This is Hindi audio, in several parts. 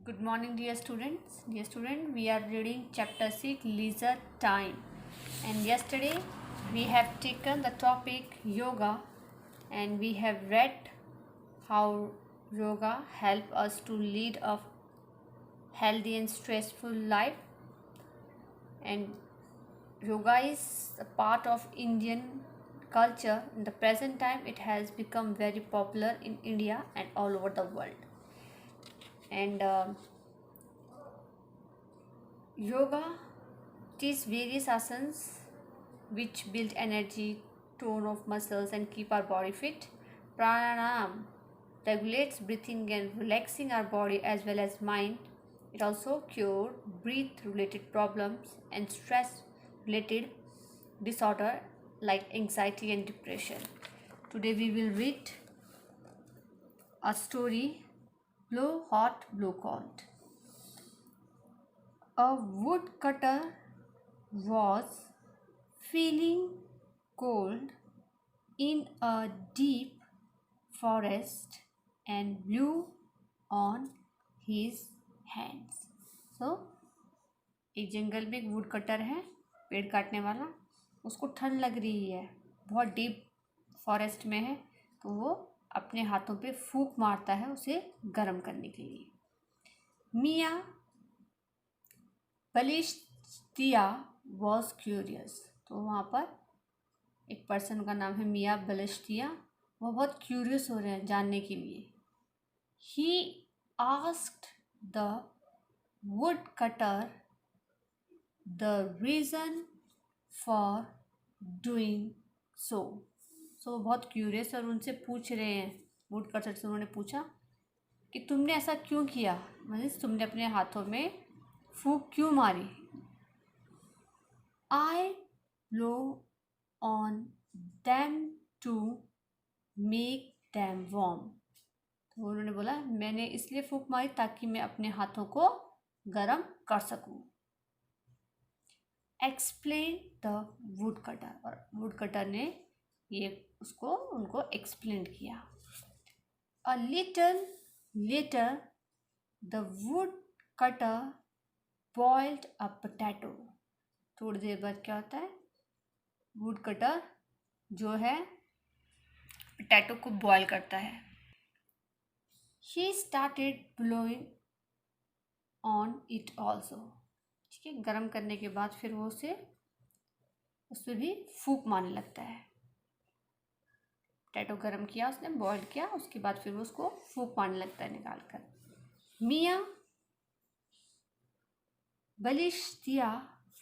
Good morning, dear students. Dear student, we are reading chapter 6, Leisure Time. And yesterday we have taken the topic yoga, and we have read how yoga help us to lead a healthy and stressful life. And yoga is a part of Indian culture. In the present time, it has become very popular in India and all over the world. And yoga teaches various asanas which build energy, tone of muscles, and keep our body fit. Pranayam regulates breathing and relaxing our body as well as mind. It also cures breath-related problems and stress-related disorder like anxiety and depression. Today we will read a story, Blow Hot, Blow Cold. A woodcutter was feeling cold in a deep forest and blew on his hands. So, एक जंगल में एक वुड कटर है, पेड़ काटने वाला. उसको ठंड लग रही है, बहुत डीप फॉरेस्ट में है, तो वो अपने हाथों पे फूंक मारता है उसे गर्म करने के लिए. मियाँ बलिश्तिया वॉज क्यूरियस. तो वहाँ पर एक पर्सन का नाम है मियाँ बलिश्तिया. वो बहुत क्यूरियस हो रहे हैं जानने के लिए. He asked the wood cutter the reason for doing so. वो बहुत क्यूरियस और उनसे पूछ रहे हैं. वुड कटर से उन्होंने पूछा कि तुमने ऐसा क्यों किया, मतलब तुमने अपने हाथों में फूंक क्यों मारी. I blow on them to make them warm. तो उन्होंने बोला मैंने इसलिए फूंक मारी ताकि मैं अपने हाथों को गर्म कर सकूं. Explain the wood cutter. और वुड कटर ने ये उनको एक्सप्लेन किया. A little later the wood cutter boiled a potato. थोड़ी देर बाद क्या होता है, वुड कटर जो है पोटैटो को बॉयल करता है. He started blowing on it also. ठीक है, गर्म करने के बाद फिर वो उस पर भी फूंक मारने लगता है. पोटैटो गर्म किया उसने, बॉयल किया, उसके बाद फिर वो उसको फूंक मारने लगता है निकाल कर. मियाँ बलिश्तिया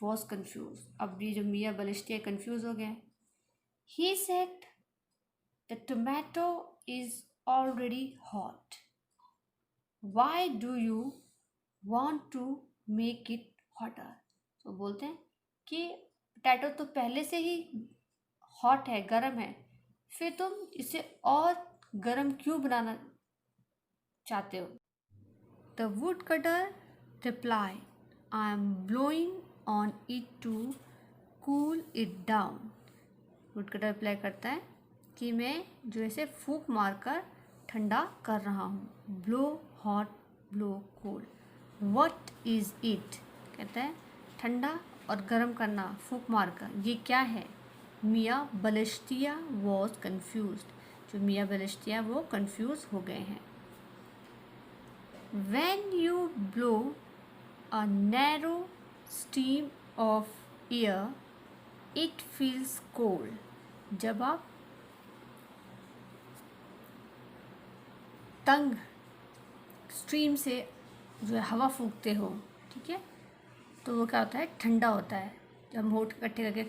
वॉज कन्फ्यूज. अब ये जो मियाँ बलिश्तिया कन्फ्यूज हो गए. He said the tomato is already hot, why do you want to make it hotter. तो बोलते हैं कि पोटैटो तो पहले से ही हॉट है, गर्म है, फिर तुम इसे और गर्म क्यों बनाना चाहते हो. The wood cutter reply I am blowing on it to cool it down. Would cutter reply करता है कि मैं जो इसे फूंक मारकर ठंडा कर रहा हूँ. Blow hot, blow cold, what is it. कहता है ठंडा और गर्म करना फूंक मारकर, ये क्या है. मियाँ बलिश्तिया वॉज कन्फ्यूज्ड. जो मियाँ बलिश्तिया वो कन्फ्यूज़ हो गए हैं. When you blow a narrow stream of air, it feels cold. जब आप तंग स्ट्रीम से जो है हवा फूंकते हो, ठीक है, तो वो क्या होता है, ठंडा होता है. जब हम होठ इकट्ठे करके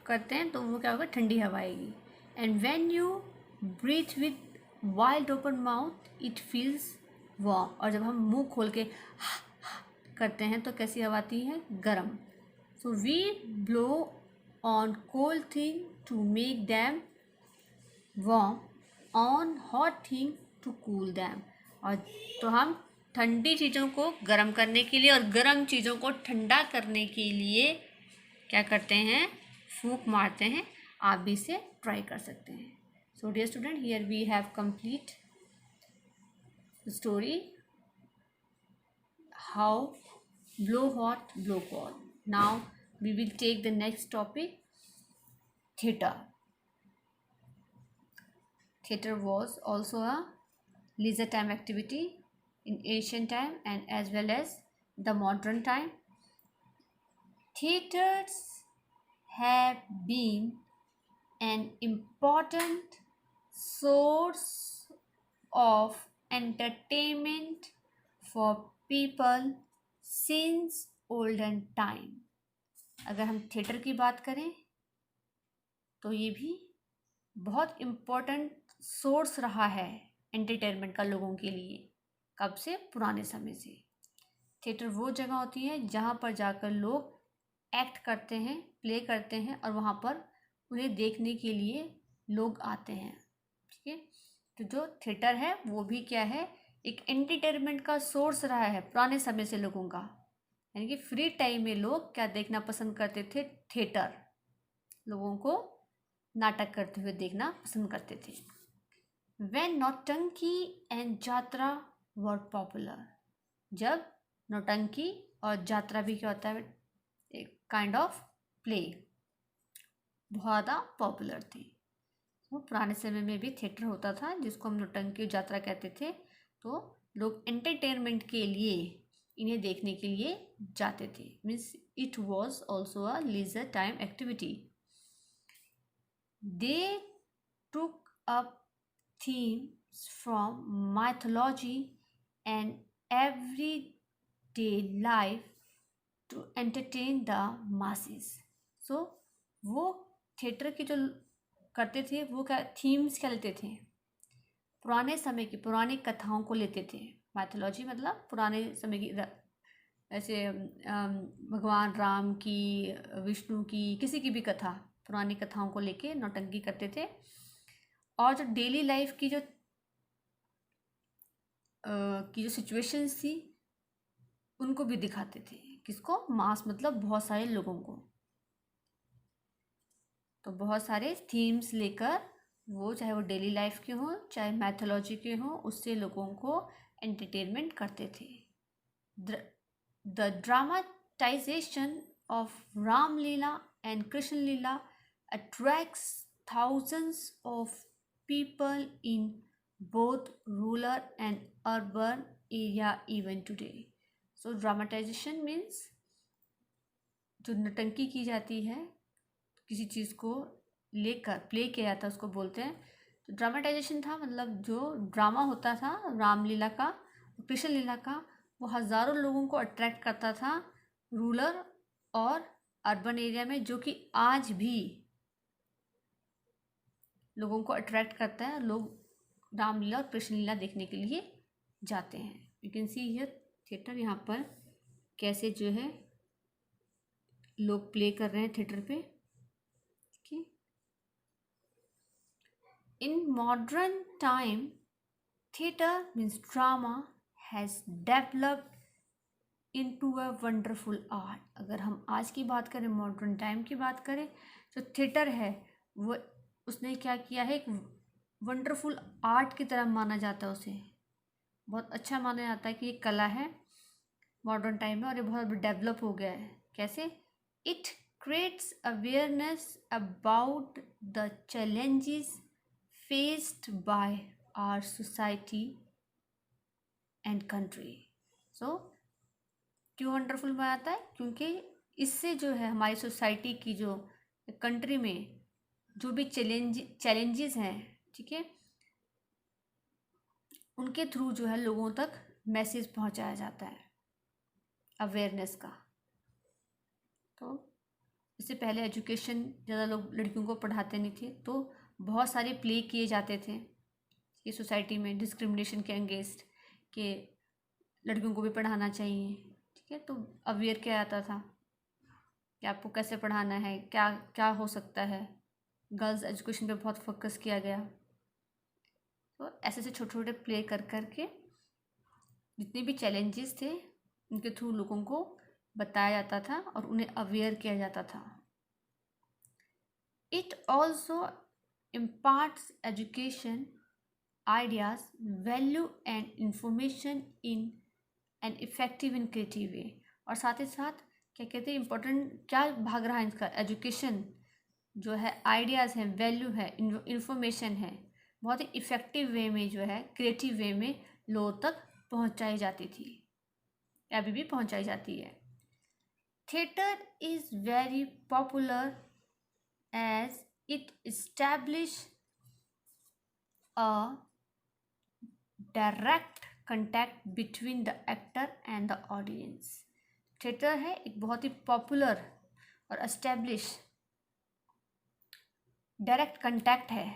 करते हैं तो वो क्या होगा, ठंडी हवा आएगी. And when you breathe with wide open mouth it feels warm. और जब हम मुंह खोल के करते हैं तो कैसी हवा आती है, गर्म. So we blow on cold thing to make them warm, on hot thing to cool them. और तो हम ठंडी चीज़ों को गर्म करने के लिए और गर्म चीज़ों को ठंडा करने के लिए क्या करते हैं, फूंक मारते हैं. आप भी इसे ट्राई कर सकते हैं. So dear student, here we have complete story how blow hot, blow cold. Now we will take the next topic, theatre. Theatre was also a leisure time activity in ancient time and as well as the modern time. Theatres have been an important source of entertainment for people since olden time. अगर हम थिएटर की बात करें तो ये भी बहुत इम्पोर्टेंट सोर्स रहा है एंटरटेनमेंट का लोगों के लिए। कब से? पुराने समय से। थिएटर वो जगह होती है जहाँ पर जाकर लोग एक्ट करते हैं, प्ले करते हैं और वहाँ पर उन्हें देखने के लिए लोग आते हैं। ठीक है, तो जो थिएटर है वो भी क्या है, एक एंटरटेनमेंट का सोर्स रहा है पुराने समय से लोगों का। यानी कि फ्री टाइम में लोग क्या देखना पसंद करते थे? थिएटर। लोगों को नाटक करते हुए देखना पसंद करते थे। When नौटंकी एंड जात्रा वर पॉपुलर, जब नौटंकी और जात्रा भी क्या होता है, एक काइंड ऑफ प्ले, बहुत ज़्यादा पॉपुलर थी। तो पुराने समय में भी थिएटर होता था जिसको हम नौटंकी और जात्रा कहते थे। तो लोग एंटरटेनमेंट के लिए इन्हें देखने के लिए जाते थे। Means it was also a leisure time activity. They took up themes from mythology and everyday life to entertain the masses. So वो थिएटर की जो करते थे वो क्या थीम्स क्या लेते थे? पुराने समय की पुरानी कथाओं को लेते थे। माइथोलॉजी मतलब पुराने समय की, ऐसे भगवान राम की, विष्णु की, किसी की भी कथा, पुरानी कथाओं को लेके नौटंकी करते थे। और जो डेली लाइफ की जो सिचुएशंस थी उनको भी दिखाते थे। किसको? मास मतलब बहुत सारे लोगों को। तो बहुत सारे थीम्स लेकर वो, चाहे वो डेली लाइफ के हों चाहे मैथोलॉजी के हों, उससे लोगों को एंटरटेनमेंट करते थे। The dramatisation of Ramlila and Krishna Leela attracts thousands of people in both rural and urban area even today. So dramatization means जो नटंकी की जाती है, किसी चीज़ को लेकर प्ले किया जाता है उसको बोलते हैं। तो ड्रामाटाइजेशन था मतलब जो ड्रामा होता था रामलीला का, कृष्ण लीला का, वो हज़ारों लोगों को अट्रैक्ट करता था रूरल और अर्बन एरिया में, जो कि आज भी लोगों को अट्रैक्ट करता है। लोग रामलीला और कृष्ण लीला देखने के लिए जाते हैं। You can see here theatre, यहाँ पर कैसे जो है लोग प्ले कर रहे हैं थिएटर पे। ठीक, in modern time theatre means drama has developed into a wonderful art. अगर हम आज की बात करें, मॉडर्न टाइम की बात करें, जो थिएटर है वो उसने क्या किया है, एक वंडरफुल आर्ट की तरह माना जाता है उसे। बहुत अच्छा माना जाता है कि ये कला है मॉडर्न टाइम में और ये बहुत डेवलप हो गया है। कैसे? It creates awareness about the challenges faced by our society and country. So क्यों वंडरफुल बनाता है? क्योंकि इससे जो है हमारी सोसाइटी की, जो कंट्री में जो भी चैलेंजेस हैं, ठीक है, उनके थ्रू जो है लोगों तक मैसेज पहुंचाया जाता है अवेयरनेस का। तो इससे पहले एजुकेशन ज़्यादा लोग लड़कियों को पढ़ाते नहीं थे, तो बहुत सारे प्ले किए जाते थे ये सोसाइटी में डिस्क्रिमिनेशन के अगेंस्ट, कि लड़कियों को भी पढ़ाना चाहिए। ठीक है, तो अवेयर किया जाता था कि आपको कैसे पढ़ाना है, क्या क्या हो सकता है। गर्ल्स एजुकेशन पे बहुत फोकस किया गया। तो ऐसे ऐसे छोटे छोटे प्ले कर कर के जितने भी चैलेंजेस थे उनके थ्रू लोगों को बताया जाता था और उन्हें अवेयर किया जाता था। It also imparts education, ideas, value and information in and effective in creative way. और साथ ही साथ क्या कहते हैं, इम्पोर्टेंट क्या भाग रहा है इसका, एजुकेशन जो है, आइडियाज़ हैं, वैल्यू है, इंफॉर्मेशन है, बहुत ही इफ़ेक्टिव वे में जो है, क्रिएटिव वे में लोगों तक पहुंचाई जाती थी, अभी भी पहुंचाई जाती है। Theatre is very popular as it establish a direct contact between the actor and the audience. Theatre है एक बहुत ही पॉपुलर और एस्टेब्लिश डायरेक्ट कंटैक्ट है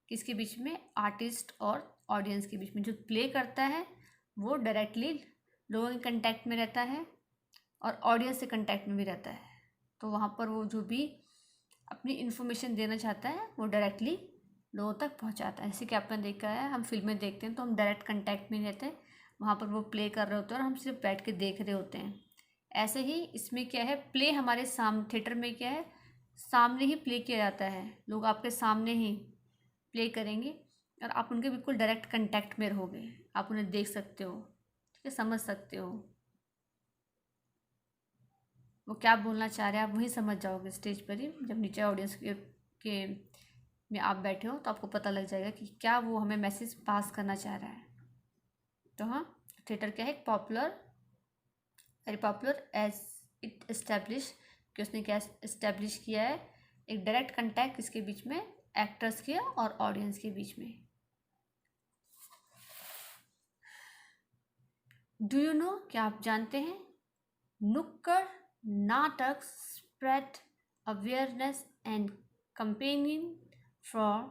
किसके बीच में, आर्टिस्ट और ऑडियंस के बीच में। जो प्ले करता है वो डायरेक्टली लोगों के कंटैक्ट में रहता है और ऑडियंस से कंटैक्ट में भी रहता है। तो वहाँ पर वो जो भी अपनी इन्फॉर्मेशन देना चाहता है वो डायरेक्टली लोगों तक पहुँचाता है। जैसे कि आपने देखा है, हम फिल्में देखते हैं तो हम डायरेक्ट कंटैक्ट में रहते हैं, वहाँ पर वो प्ले कर रहे होते हैं और हम सिर्फ बैठ के देख रहे होते हैं। ऐसे ही इसमें क्या है, प्ले हमारे थिएटर में क्या है, सामने ही प्ले किया जाता है, लोग आपके सामने ही प्ले करेंगे और आप उनके बिल्कुल डायरेक्ट कंटैक्ट में रहोगे, आप उन्हें देख सकते हो, ठीक है, समझ सकते हो वो क्या बोलना चाह रहे हैं, आप वही समझ जाओगे स्टेज पर ही। जब नीचे ऑडियंस के में आप बैठे हो तो आपको पता लग जाएगा कि क्या वो हमें मैसेज पास करना चाह रहा है। तो हाँ, थिएटर क्या है, very popular as it establish, कि उसने क्या इस्टेब्लिश किया है, एक डायरेक्ट कंटैक्ट किसके बीच में, एक्टर्स के और ऑडियंस के बीच में। डू यू नो, क्या आप जानते हैं, नुक्कड़ नाटक spread awareness and companion for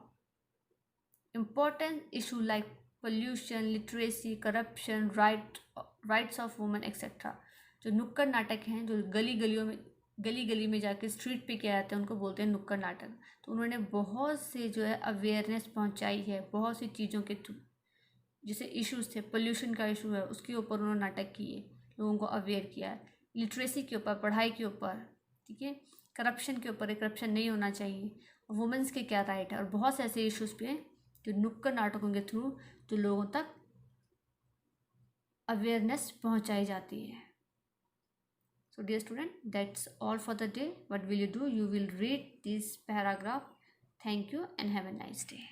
important issue like pollution, literacy, corruption, rights of women etc. जो नुक्कड़ नाटक हैं, जो गली गली में जाके स्ट्रीट पे किया जाता है, उनको बोलते हैं नुक्कड़ नाटक। तो उन्होंने बहुत से जो है अवेयरनेस पहुंचाई है, बहुत सी चीज़ों के थ्रू, जैसे इश्यूज थे, पोल्यूशन का इशू है उसके ऊपर उन्होंने नाटक किए, लोगों को अवेयर किया है, लिटरेसी के ऊपर, पढ़ाई के ऊपर, ठीक है, करप्शन के ऊपर, करप्शन नहीं होना चाहिए, वुमेंस के क्या राइट है, और बहुत से ऐसे इश्यूज़ पे जो नुक्कड़ नाटकों के थ्रू जो लोगों तक अवेयरनेस पहुंचाई जाती है। So dear student, that's all for the day. What will you do? You will read this paragraph. Thank you and have a nice day.